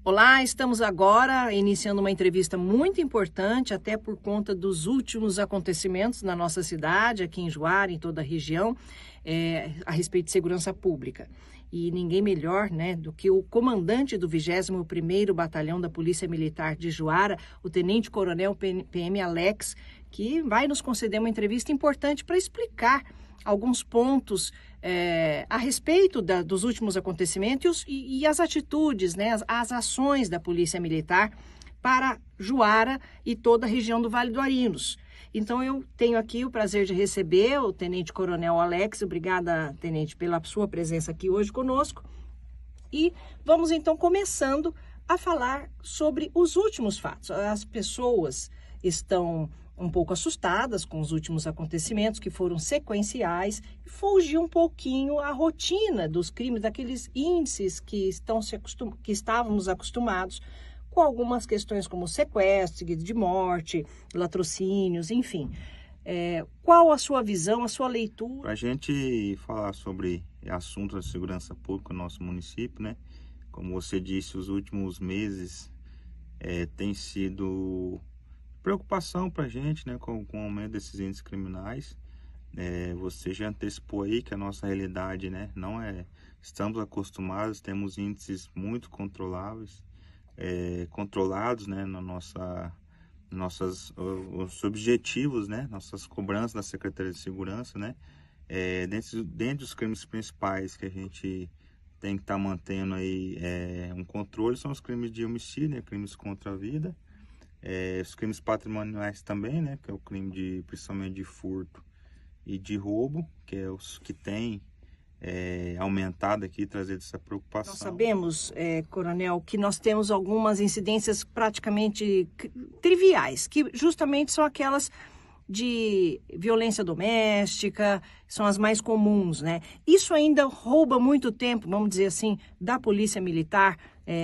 Olá, estamos agora iniciando uma entrevista muito importante, até por conta dos últimos acontecimentos na nossa cidade, aqui em Juara, em toda a região, a respeito de segurança pública. E ninguém melhor, do que o comandante do 21º Batalhão da Polícia Militar de Juara, o Tenente Coronel PM Alex, que vai nos conceder uma entrevista importante para explicar alguns pontos a respeito dos últimos acontecimentos e as atitudes, as ações da Polícia Militar para Juara e toda a região do Vale do Arinos. Então, eu tenho aqui o prazer de receber o Tenente Coronel Alex. Obrigada, Tenente, pela sua presença aqui hoje conosco. E vamos, então, começando a falar sobre os últimos fatos. As pessoas estão um pouco assustadas com os últimos acontecimentos que foram sequenciais e fugiu um pouquinho a rotina dos crimes, daqueles índices que estávamos acostumados, com algumas questões como sequestro, seguido de morte, latrocínios, enfim. Qual a sua visão, a sua leitura? Para a gente falar sobre assuntos da segurança pública no nosso município, como você disse, os últimos meses tem sido preocupação para a gente, com o aumento desses índices criminais. Você já antecipou aí que a nossa realidade, não é... Estamos acostumados, temos índices muito controlados, os objetivos, nossas cobranças da Secretaria de Segurança, dentre os crimes principais que a gente tem que estar mantendo aí um controle são os crimes de homicídio, crimes contra a vida. Os crimes patrimoniais também, que é o crime principalmente de furto e de roubo, que é os que têm aumentado aqui, trazido essa preocupação. Nós sabemos, Coronel, que nós temos algumas incidências praticamente triviais, que justamente são aquelas de violência doméstica, são as mais comuns, Isso ainda rouba muito tempo, vamos dizer assim, da Polícia Militar,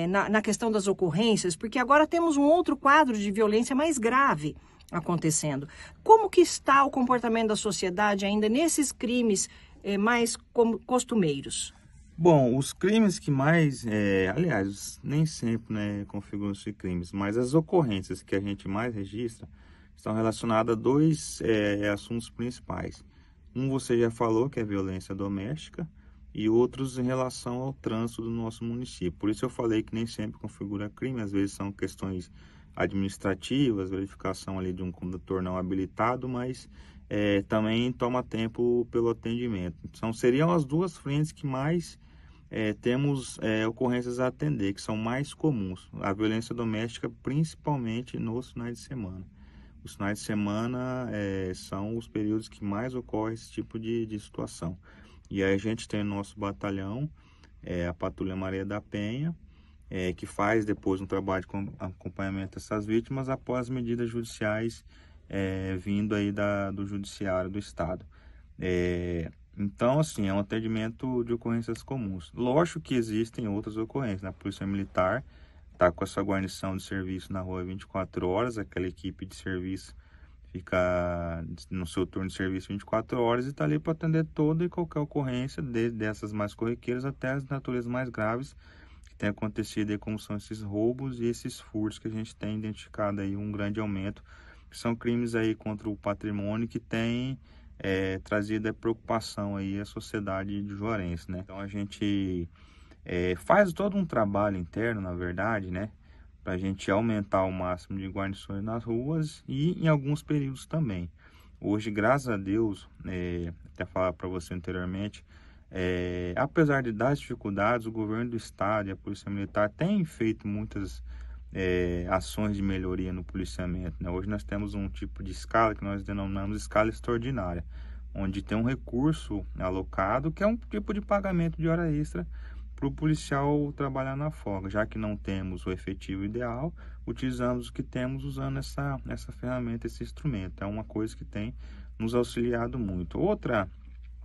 na questão das ocorrências, porque agora temos um outro quadro de violência mais grave acontecendo. Como que está o comportamento da sociedade ainda nesses crimes mais costumeiros? Bom, os crimes que mais, aliás, nem sempre configuram-se crimes, mas as ocorrências que a gente mais registra estão relacionadas a dois assuntos principais. Um você já falou, que é violência doméstica, e outros em relação ao trânsito do nosso município. Por isso eu falei que nem sempre configura crime, às vezes são questões administrativas, verificação ali de um condutor não habilitado, mas também toma tempo pelo atendimento. Então seriam as duas frentes que mais temos ocorrências a atender, que são mais comuns. A violência doméstica, principalmente nos finais de semana. Os finais de semana são os períodos que mais ocorre esse tipo de situação. E aí a gente tem o nosso batalhão, a Patrulha Maria da Penha, que faz depois um trabalho de acompanhamento dessas vítimas após as medidas judiciais vindo aí do Judiciário do Estado. Então, assim, é um atendimento de ocorrências comuns. Lógico que existem outras ocorrências. A Polícia Militar está com essa guarnição de serviço na rua 24 horas, aquela equipe de serviço fica no seu turno de serviço 24 horas e está ali para atender toda e qualquer ocorrência, desde dessas mais corriqueiras até as naturezas mais graves que tem acontecido aí, como são esses roubos e esses furtos que a gente tem identificado aí um grande aumento, que são crimes aí contra o patrimônio que tem trazido preocupação aí à sociedade de juarense, Então a gente faz todo um trabalho interno, na verdade, para a gente aumentar o máximo de guarnições nas ruas e em alguns períodos também. Hoje, graças a Deus, até falar para você anteriormente, apesar das dificuldades, o governo do estado e a Polícia Militar têm feito muitas ações de melhoria no policiamento. Hoje nós temos um tipo de escala que nós denominamos escala extraordinária, onde tem um recurso alocado que é um tipo de pagamento de hora extra para o policial trabalhar na folga. Já que não temos o efetivo ideal, utilizamos o que temos usando essa ferramenta, esse instrumento. É uma coisa que tem nos auxiliado muito. Outra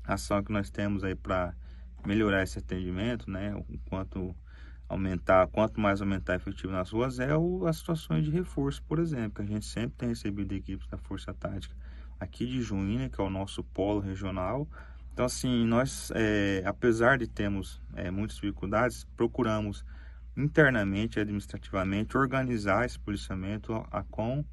ação que nós temos aí para melhorar esse atendimento, quanto mais aumentar efetivo nas ruas, as situações de reforço, por exemplo, que a gente sempre tem recebido equipes da Força Tática aqui de Juína, que é o nosso polo regional. Então, assim, nós, apesar de termos muitas dificuldades, procuramos internamente, administrativamente, organizar esse policiamento com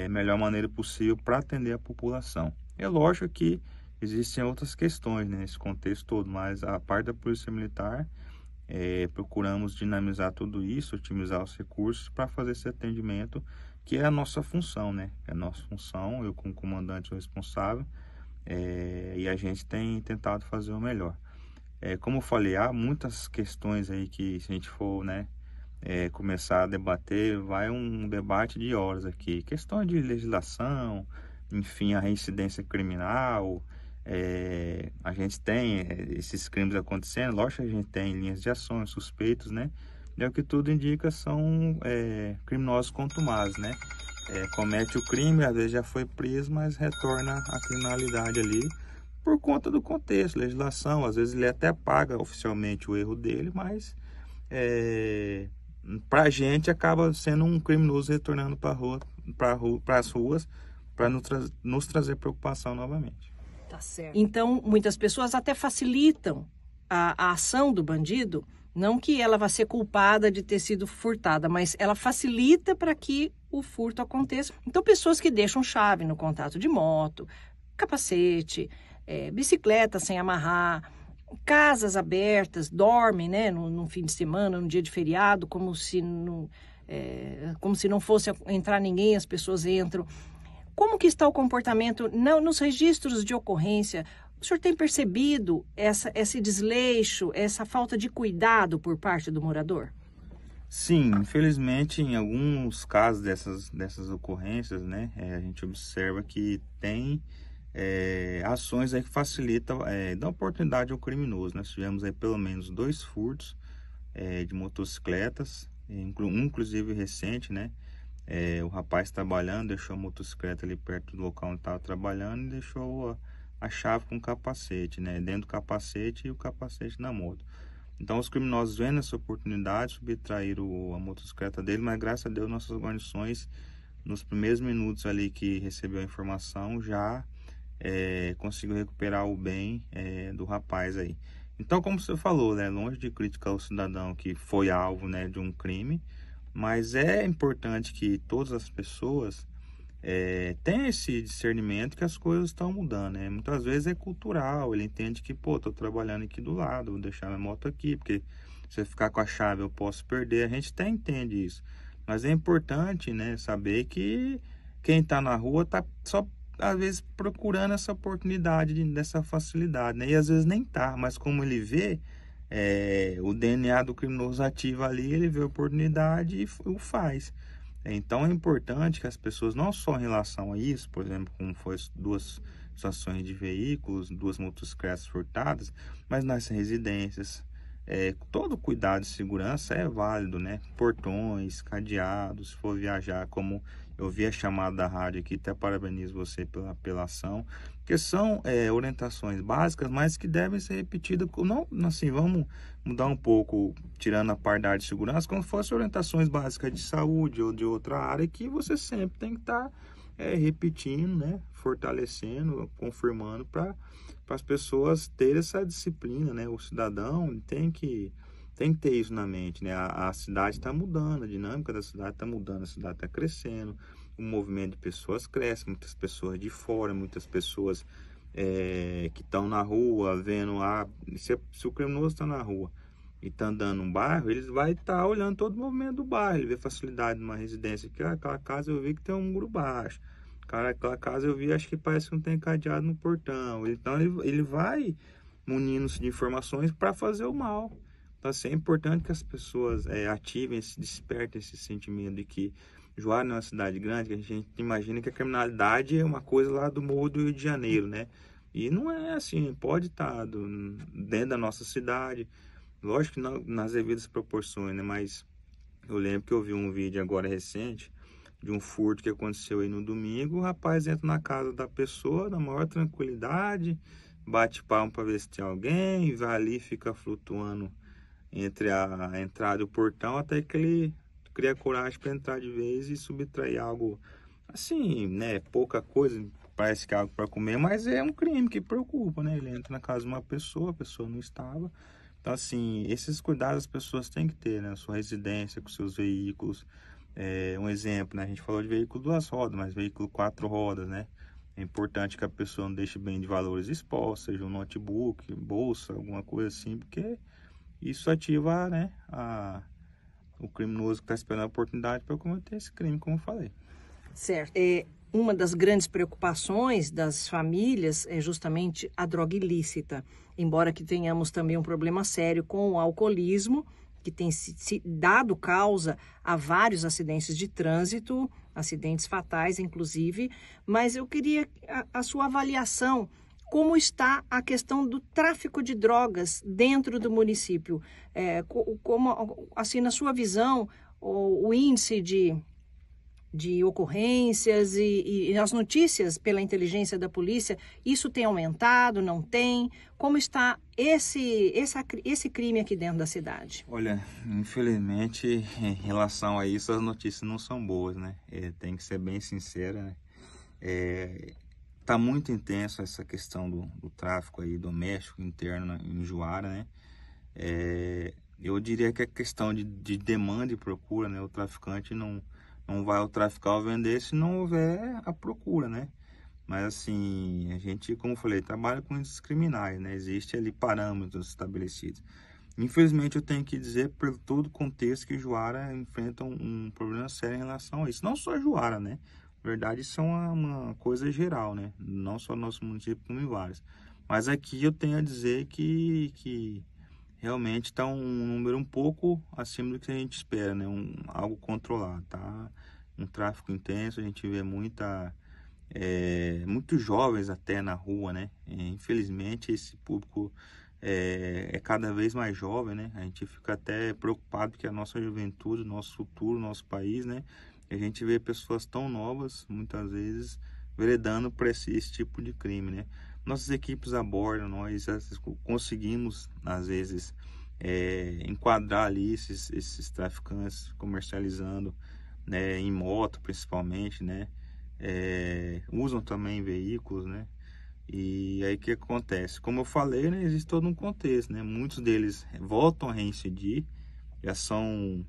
melhor maneira possível para atender a população. É lógico que existem outras questões, né, nesse contexto todo, mas a parte da Polícia Militar, procuramos dinamizar tudo isso, otimizar os recursos para fazer esse atendimento, que é a nossa função, né? É a nossa função, eu como comandante sou responsável, e a gente tem tentado fazer o melhor. Como eu falei, há muitas questões aí que, se a gente for, né, começar a debater, vai um debate de horas aqui. Questão de legislação, enfim, a reincidência criminal, a gente tem esses crimes acontecendo, lógico que a gente tem linhas de ações, suspeitos, né? E o que tudo indica são criminosos contumazes, né? Comete o crime, às vezes já foi preso, mas retorna à criminalidade ali por conta do contexto, legislação. Às vezes ele até paga oficialmente o erro dele, mas para a gente acaba sendo um criminoso retornando para as ruas para nos trazer preocupação novamente. Tá certo. Então, muitas pessoas até facilitam a ação do bandido, não que ela vá ser culpada de ter sido furtada, mas ela facilita para que o furto aconteça. Então, pessoas que deixam chave no contato de moto, capacete, bicicleta sem amarrar, casas abertas, dormem, né, no fim de semana, no dia de feriado, como se não fosse entrar ninguém, as pessoas entram. Como que está o comportamento nos registros de ocorrência? O senhor tem percebido esse desleixo, essa falta de cuidado por parte do morador? Sim, infelizmente, em alguns casos dessas ocorrências, né, a gente observa que tem ações aí que facilitam, dão oportunidade ao criminoso. Nós tivemos aí pelo menos 2 furtos de motocicletas, inclusive recente, né? O rapaz trabalhando, deixou a motocicleta ali perto do local onde estava trabalhando e deixou a chave com o capacete, né? Dentro do capacete e o capacete na moto. Então os criminosos vendo essa oportunidade, subtraíram a motocicleta dele, mas graças a Deus nossas guarnições, nos primeiros minutos ali que recebeu a informação, já conseguiu recuperar o bem do rapaz aí. Então, como você falou, né, longe de criticar o cidadão que foi alvo, né, de um crime, mas é importante que todas as pessoas tenham esse discernimento que as coisas estão mudando, né? Muitas vezes é cultural, ele entende que, pô, tô trabalhando aqui do lado, vou deixar minha moto aqui, porque se eu ficar com a chave eu posso perder, a gente até entende isso. Mas é importante, né, saber que quem tá na rua tá só, às vezes, procurando essa oportunidade, dessa facilidade, né? E às vezes nem tá, mas como ele vê, o DNA do criminoso ativa ali, ele vê a oportunidade e o faz. Então é importante que as pessoas, não só em relação a isso, por exemplo, como foi 2 situações de veículos, 2 motocicletas furtadas, mas nas residências, todo cuidado de segurança é válido, né? Portões, cadeados, se for viajar, como eu vi a chamada da rádio aqui, até parabenizo você pela ação, que são orientações básicas, mas que devem ser repetidas, não assim, vamos mudar um pouco, tirando a parte da área de segurança, como se fossem orientações básicas de saúde ou de outra área, que você sempre tem que estar repetindo, né? Fortalecendo, confirmando, para as pessoas terem essa disciplina, né? O cidadão tem que ter isso na mente, né? A cidade está mudando, a dinâmica da cidade está mudando, a cidade está crescendo, o movimento de pessoas cresce, muitas pessoas de fora, muitas pessoas que estão na rua, vendo se o criminoso está na rua e está andando num bairro, eles vai estar olhando todo o movimento do bairro, ele vê facilidade numa residência, que aquela casa eu vi que tem um muro baixo, cara, aquela casa eu vi, acho que parece que não tem cadeado no portão, então ele vai munindo-se de informações para fazer o mal. Então, assim, é importante que as pessoas ativem, despertem esse sentimento de que Juara é uma cidade grande, que a gente imagina que a criminalidade é uma coisa lá do Morro do Rio de Janeiro, né? E não é assim, pode estar dentro da nossa cidade, lógico que não, nas devidas proporções, né? Mas eu lembro que eu vi um vídeo agora recente de um furto que aconteceu aí no domingo, o rapaz entra na casa da pessoa na maior tranquilidade, bate palmo para ver se tem alguém, vai ali e fica flutuando entre a entrada e o portão, até que ele cria coragem para entrar de vez e subtrair algo assim, né? Pouca coisa, parece que é algo para comer, mas é um crime que preocupa, né? Ele entra na casa de uma pessoa, a pessoa não estava, Então, assim, esses cuidados as pessoas têm que ter, né? Na sua residência, com seus veículos. Um exemplo, né? A gente falou de veículo 2 rodas, mas veículo 4 rodas, né? É importante que a pessoa não deixe bem de valores expostos, seja um notebook, bolsa, alguma coisa assim, porque isso ativa, né, o criminoso que está esperando a oportunidade para cometer esse crime, como eu falei. Certo. Uma das grandes preocupações das famílias é justamente a droga ilícita, embora que tenhamos também um problema sério com o alcoolismo, que tem se dado causa a vários acidentes de trânsito, acidentes fatais, inclusive, mas eu queria a sua avaliação. Como está a questão do tráfico de drogas dentro do município? Como, assim, na sua visão, o índice de ocorrências e as notícias pela inteligência da polícia, isso tem aumentado, não tem? Como está esse crime aqui dentro da cidade? Olha, infelizmente, em relação a isso, as notícias não são boas, né? Tem que ser bem sincera, né? Tá muito intenso essa questão do tráfico aí doméstico, interno em Juara, né? Eu diria que é questão de demanda e procura, né? O traficante não vai ao traficar ou vender se não houver a procura, né? Mas assim, a gente, como eu falei, trabalha com índices criminais, né? Existem ali parâmetros estabelecidos. Infelizmente, eu tenho que dizer, por todo o contexto, que Juara enfrenta um problema sério em relação a isso. Não só Juara, né? Na verdade, isso é uma coisa geral, né? Não só no nosso município, como em vários. Mas aqui eu tenho a dizer que realmente está um número um pouco acima do que a gente espera, né? Algo controlado, tá? Um tráfico intenso, a gente vê muitos jovens até na rua, né? Infelizmente, esse público é cada vez mais jovem, né? A gente fica até preocupado que a nossa juventude, nosso futuro, nosso país, né? A gente vê pessoas tão novas, muitas vezes, veredando por esse tipo de crime, né? Nossas equipes abordam, nós conseguimos, às vezes, enquadrar ali esses traficantes comercializando, né, em moto, principalmente, né? Usam também veículos, né? E aí o que acontece? Como eu falei, né, existe todo um contexto, né? Muitos deles voltam a reincidir, já são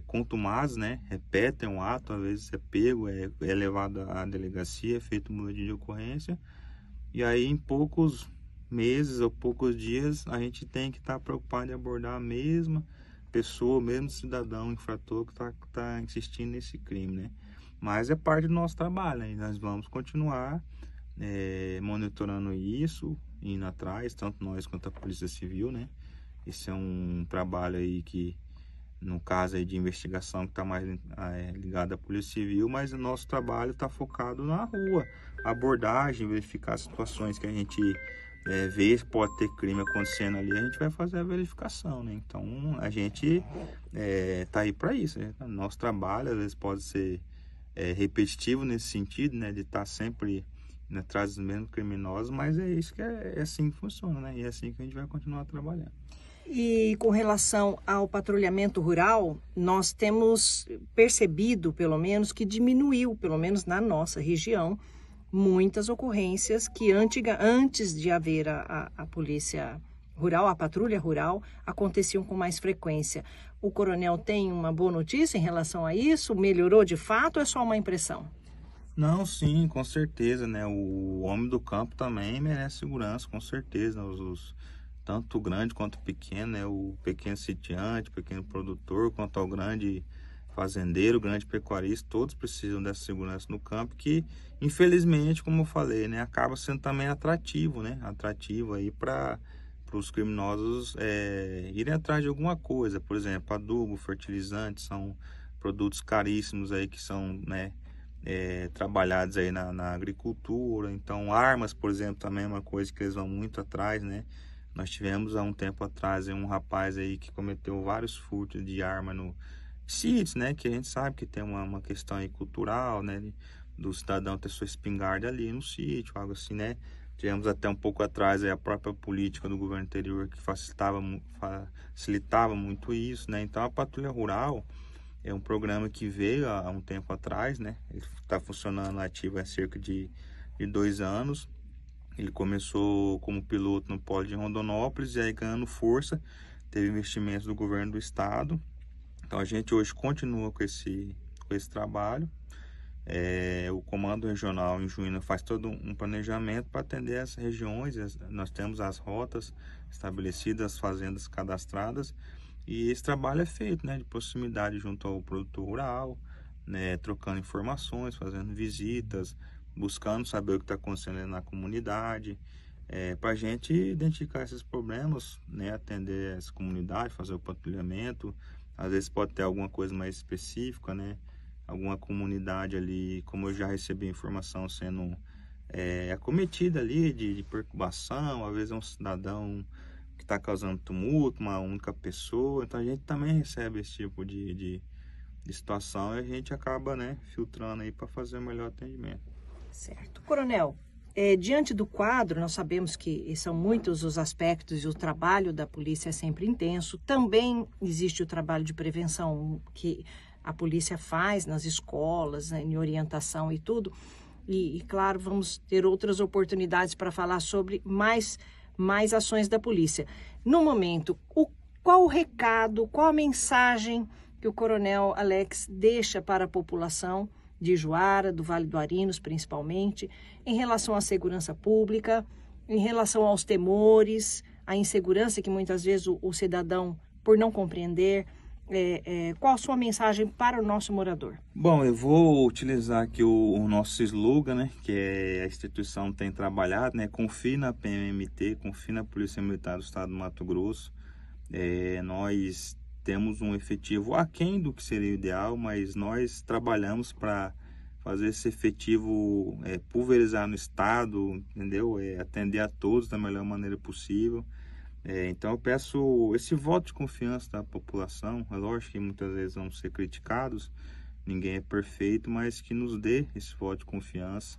contumados, né? Repetem o ato, às vezes é pego, é levado à delegacia, é feito um boletim de ocorrência, e aí em poucos meses ou poucos dias a gente tem que estar preocupado em abordar a mesma pessoa, o mesmo cidadão infrator que tá insistindo nesse crime, né? Mas é parte do nosso trabalho, né? Nós vamos continuar monitorando isso, indo atrás, tanto nós quanto a Polícia Civil, né? Esse é um trabalho aí que, no caso aí de investigação, que está mais ligado à Polícia Civil, mas o nosso trabalho está focado na rua, abordagem, verificar situações que a gente vê que pode ter crime acontecendo ali, a gente vai fazer a verificação, né? Então, a gente tá aí para isso, né? Nosso trabalho, às vezes, pode ser repetitivo nesse sentido, né? De estar sempre atrás dos mesmos criminosos, mas é isso que é assim que funciona, né? E é assim que a gente vai continuar trabalhando. E com relação ao patrulhamento rural, nós temos percebido, pelo menos, que diminuiu, pelo menos na nossa região, muitas ocorrências que antes de haver a polícia rural, a patrulha rural, aconteciam com mais frequência. O coronel tem uma boa notícia em relação a isso? Melhorou de fato ou é só uma impressão? Não, sim, com certeza, né? O homem do campo também merece segurança, com certeza, né? Tanto o grande quanto o pequeno, né? O pequeno sitiante, o pequeno produtor, quanto ao grande fazendeiro, o grande pecuarista, todos precisam dessa segurança no campo, que infelizmente, como eu falei, né? Acaba sendo também atrativo, né? Atrativo aí para os criminosos irem atrás de alguma coisa, por exemplo, adubo, fertilizantes, são produtos caríssimos aí que são, né? Trabalhados aí na agricultura. Então armas, por exemplo, também é uma coisa que eles vão muito atrás, né? Nós tivemos há um tempo atrás um rapaz aí que cometeu vários furtos de arma no sítios, né? Que a gente sabe que tem uma questão aí cultural, né? Do cidadão ter sua espingarda ali no sítio, algo assim, né? Tivemos até um pouco atrás aí a própria política do governo anterior que facilitava muito isso, né? Então a patrulha rural é um programa que veio há um tempo atrás, né? Ele está funcionando ativo há cerca de 2 anos. Ele começou como piloto no Polo de Rondonópolis e aí ganhando força, teve investimentos do governo do estado. Então a gente hoje continua com esse trabalho. O Comando Regional em Juína faz todo um planejamento para atender as regiões. Nós temos as rotas estabelecidas, as fazendas cadastradas, e esse trabalho é feito, né, de proximidade junto ao produtor rural, né, trocando informações, fazendo visitas, buscando saber o que está acontecendo na comunidade, para a gente identificar esses problemas, né, atender essa comunidade, fazer o patrulhamento. Às vezes pode ter alguma coisa mais específica, né, alguma comunidade ali, como eu já recebi informação sendo acometida ali de perturbação, às vezes é um cidadão que está causando tumulto, uma única pessoa. Então a gente também recebe esse tipo de situação e a gente acaba, né, filtrando aí para fazer o melhor atendimento. Certo. Coronel, diante do quadro, nós sabemos que são muitos os aspectos e o trabalho da polícia é sempre intenso. Também existe o trabalho de prevenção que a polícia faz nas escolas, né, em orientação e tudo. E, claro, vamos ter outras oportunidades para falar sobre mais ações da polícia. No momento, qual o recado, qual a mensagem que o Coronel Alex deixa para a população de Juara, do Vale do Arinos principalmente, em relação à segurança pública, em relação aos temores, à insegurança que muitas vezes o cidadão, por não compreender, qual a sua mensagem para o nosso morador? Bom, eu vou utilizar aqui o nosso slogan, né, que a instituição tem trabalhado, né, confie na PMMT, confie na Polícia Militar do Estado do Mato Grosso. Nós temos um efetivo aquém do que seria o ideal, mas nós trabalhamos para fazer esse efetivo pulverizar no estado, entendeu? Atender a todos da melhor maneira possível. Então eu peço esse voto de confiança da população. É lógico que muitas vezes vamos ser criticados, ninguém é perfeito, mas que nos dê esse voto de confiança.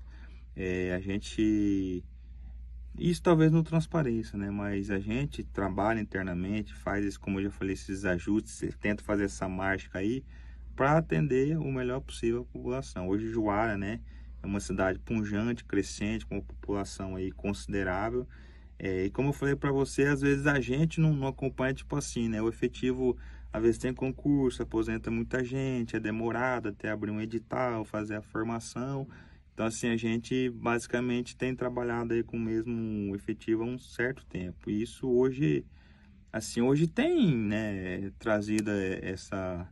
Isso talvez não transpareça, né? Mas a gente trabalha internamente, faz, como eu já falei, esses ajustes, tenta fazer essa mágica aí para atender o melhor possível a população. Hoje Juara, né, é uma cidade pujante, crescente, com uma população aí considerável. E como eu falei para você, às vezes a gente não acompanha, tipo assim, né? O efetivo, às vezes tem concurso, aposenta muita gente, é demorado até abrir um edital, fazer a formação. Então, assim, a gente basicamente tem trabalhado aí com o mesmo efetivo há um certo tempo. E isso hoje, assim, hoje tem, né, trazido essa,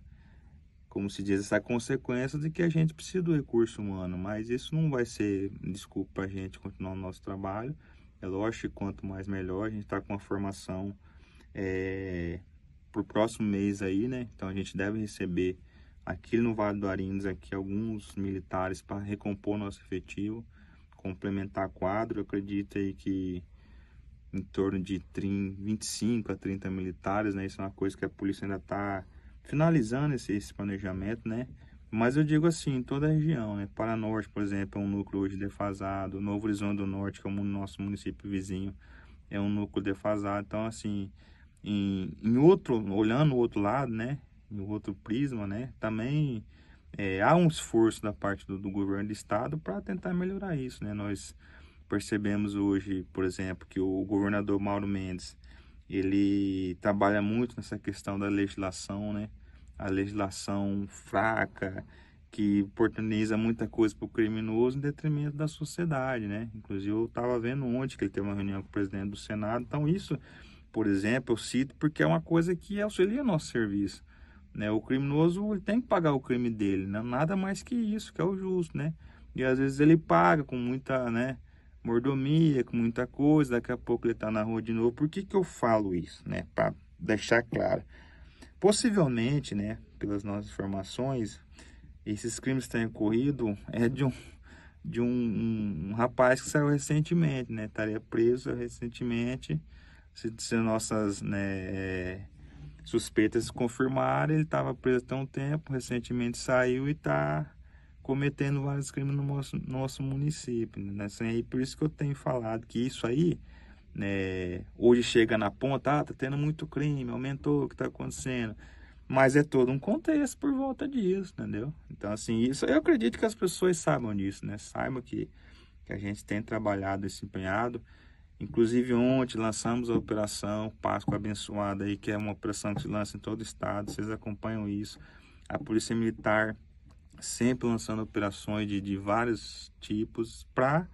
como se diz, essa consequência de que a gente precisa do recurso humano. Mas isso não vai ser desculpa para a gente continuar o nosso trabalho. É lógico que quanto mais melhor. A gente está com uma formação para o próximo mês aí, né? Então, a gente deve receber aqui no Vale do Arinos, aqui alguns militares para recompor nosso efetivo, complementar quadro. Eu acredito aí que em torno de 25 a 30 militares, né? Isso é uma coisa que a polícia ainda está finalizando esse planejamento, né? Mas eu digo assim, em toda a região, né? Paranorte, por exemplo, é um núcleo hoje defasado. Novo Horizonte do Norte, que é o nosso município vizinho, é um núcleo defasado. Então, assim, olhando o outro lado, né? Em outro prisma, né? Também há um esforço da parte do governo do estado para tentar melhorar isso, né? Nós percebemos hoje, por exemplo, que o governador Mauro Mendes, ele trabalha muito nessa questão da legislação, né? A legislação fraca, que oportuniza muita coisa para o criminoso em detrimento da sociedade, né? Inclusive, eu estava vendo ontem que ele teve uma reunião com o presidente do Senado. Então, isso, por exemplo, eu cito porque é uma coisa que auxilia nosso serviço, né? O criminoso, ele tem que pagar o crime dele, né? Nada mais que isso, que é o justo, né? E às vezes ele paga com muita, né, mordomia, com muita coisa, daqui a pouco ele está na rua de novo. Por que que eu falo isso, né? Para deixar claro. Possivelmente, né, pelas nossas informações, esses crimes têm ocorrido de um rapaz que saiu recentemente, né? Estaria preso recentemente. Se nossas, né, suspeitas se confirmarem, ele estava preso há um tempo, recentemente saiu e está cometendo vários crimes no nosso município, né? Assim, aí, por isso que eu tenho falado que isso aí, né, hoje chega na ponta, tá tendo muito crime, aumentou o que está acontecendo, mas é todo um contexto por volta disso, entendeu? Então, assim, isso eu acredito que as pessoas saibam disso, né? Saibam que que a gente tem trabalhado, desempenhado. Inclusive ontem lançamos a operação Páscoa Abençoada aí, que é uma operação que se lança em todo o estado, vocês acompanham isso. A Polícia Militar sempre lançando operações de vários tipos para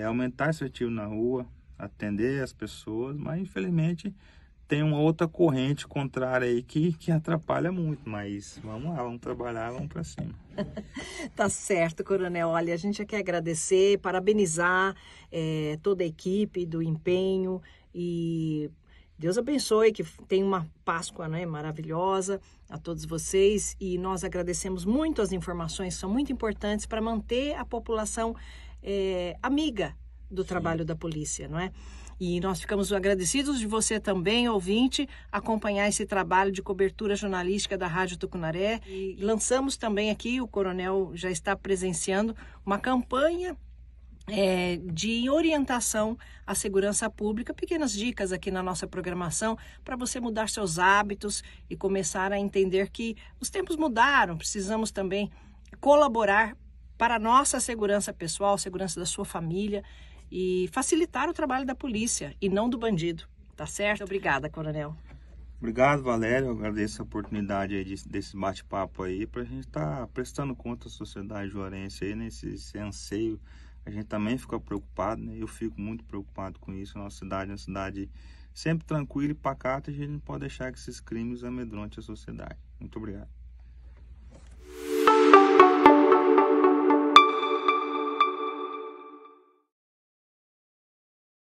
aumentar esse ativo na rua, atender as pessoas, mas infelizmente tem uma outra corrente contrária aí que atrapalha muito, mas vamos lá, vamos trabalhar, vamos para cima. Tá certo, Coronel. Olha, a gente quer agradecer, parabenizar toda a equipe do empenho e Deus abençoe, que tem uma Páscoa, né, maravilhosa a todos vocês, e nós agradecemos muito as informações, são muito importantes para manter a população amiga do trabalho da polícia, não é? E nós ficamos agradecidos de você também, ouvinte, acompanhar esse trabalho de cobertura jornalística da Rádio Tucunaré. E lançamos também aqui, o Coronel já está presenciando, uma campanha de orientação à segurança pública, pequenas dicas aqui na nossa programação para você mudar seus hábitos e começar a entender que os tempos mudaram, precisamos também colaborar para a nossa segurança pessoal, segurança da sua família e facilitar o trabalho da polícia e não do bandido, tá certo? Obrigada, Coronel. Obrigado, Valério, eu agradeço a oportunidade aí desse bate-papo aí, para a gente estar prestando conta à sociedade juarense aí, nesse anseio. A gente também fica preocupado, né? Eu fico muito preocupado com isso. A nossa cidade é uma cidade sempre tranquila e pacata, e a gente não pode deixar que esses crimes amedrontem a sociedade. Muito obrigado.